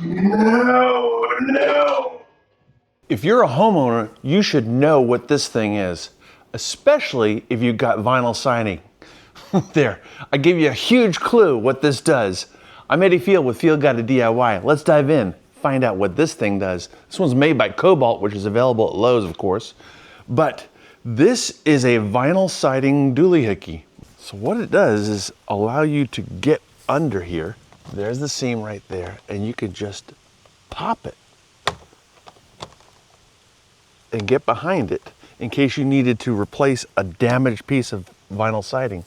No, no. If you're a homeowner, you should know what this thing is, especially if you've got vinyl siding. There, I gave you a huge clue what this does. I'm Eddie Field with Field Guide to DIY. Let's dive in, find out what this thing does. This one's made by Cobalt, which is available at Lowe's, of course. But this is a vinyl siding douly hookie. So what it does is allow you to get under here. There's the seam right there, and you can just pop it and get behind it in case you needed to replace a damaged piece of vinyl siding.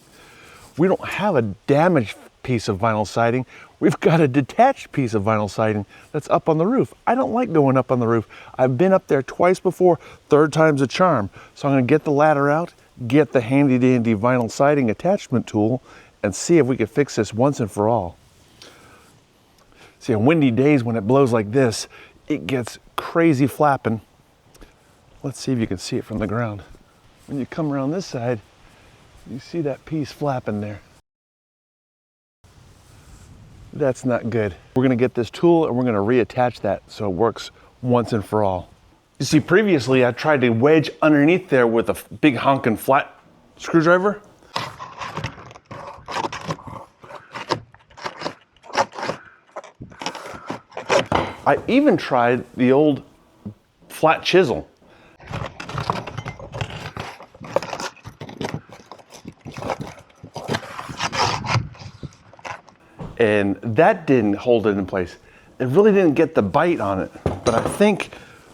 We don't have a damaged piece of vinyl siding. We've got a detached piece of vinyl siding that's up on the roof. I don't like going up on the roof. I've been up there twice before, third time's a charm. So I'm gonna get the ladder out, get the handy dandy vinyl siding attachment tool, and see if we can fix this once and for all. See, on windy days when it blows like this, it gets crazy flapping. Let's see if you can see it from the ground. When you come around this side, you see that piece flapping there. That's not good. We're gonna get this tool and we're gonna reattach that so it works once and for all. You see, previously I tried to wedge underneath there with a big honking flat screwdriver. I even tried the old flat chisel. And that didn't hold it in place. It really didn't get the bite on it. But I think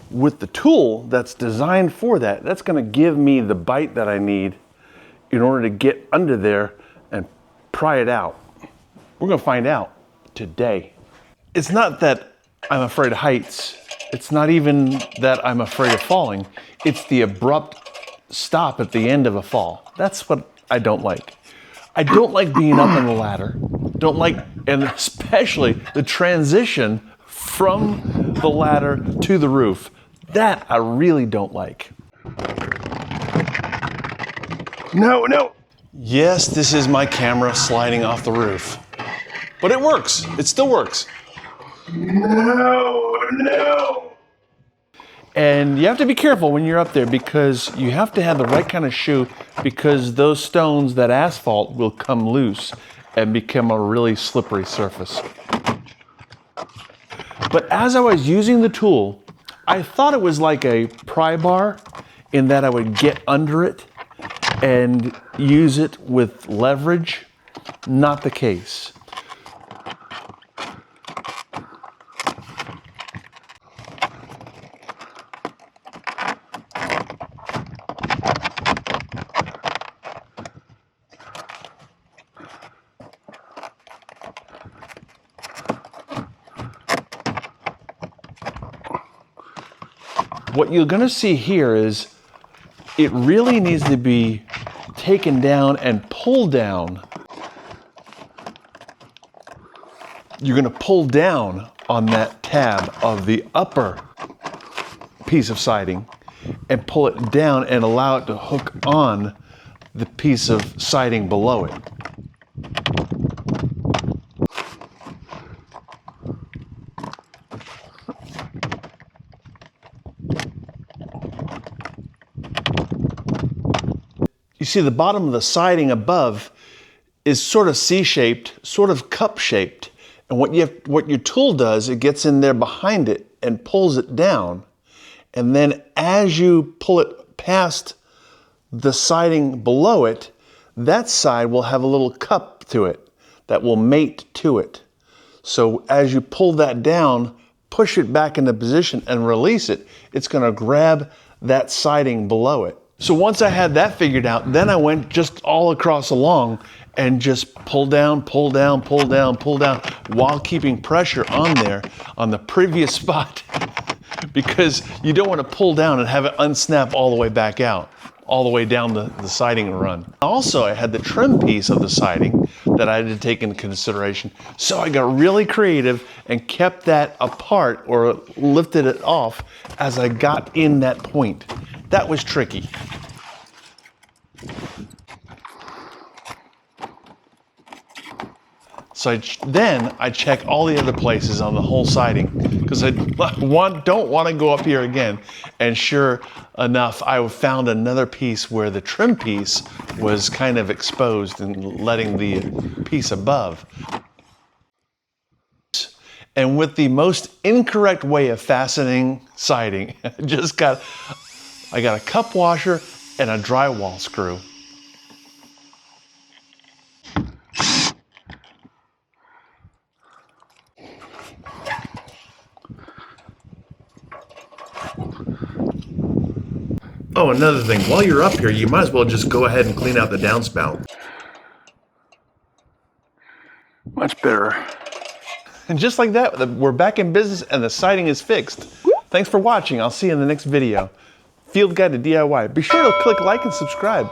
with the tool that's designed for that, that's gonna give me the bite that I need in order to get under there and pry it out. We're gonna find out today. It's not that I'm afraid of heights. It's not even that I'm afraid of falling. It's the abrupt stop at the end of a fall. That's what I don't like. I don't like being up on the ladder. Don't like, and especially the transition from the ladder to the roof. That I really don't like. No, no. Yes, this is my camera sliding off the roof. But it works. It still works. No, no. And you have to be careful when you're up there because you have to have the right kind of shoe because those stones, that asphalt, will come loose and become a really slippery surface. But as I was using the tool, I thought it was like a pry bar in that I would get under it and use it with leverage. Not the case. What you're gonna see here is it really needs to be taken down and pulled down. You're gonna pull down on that tab of the upper piece of siding and pull it down and allow it to hook on the piece of siding below it. You see the bottom of the siding above is sort of C-shaped, sort of cup-shaped. And what your tool does, it gets in there behind it and pulls it down. And then as you pull it past the siding below it, that side will have a little cup to it that will mate to it. So as you pull that down, push it back into position and release it, it's gonna grab that siding below it. So once I had that figured out, then I went just all across along and just pull down, pull down, pull down, pull down, while keeping pressure on there on the previous spot because you don't want to pull down and have it unsnap all the way back out, all the way down the siding and run. Also, I had the trim piece of the siding that I had to take into consideration. So I got really creative and kept that apart or lifted it off as I got in that point. That was tricky. So So then I check all the other places on the whole siding because I don't want to go up here again. And sure enough, I found another piece where the trim piece was kind of exposed and letting the piece above. And with the most incorrect way of fastening siding, I got a cup washer and a drywall screw. Oh, another thing, while you're up here, you might as well just go ahead and clean out the downspout. Much better. And just like that, we're back in business and the siding is fixed. Thanks for watching. I'll see you in the next video. Field Guide to DIY. Be sure to click like and subscribe.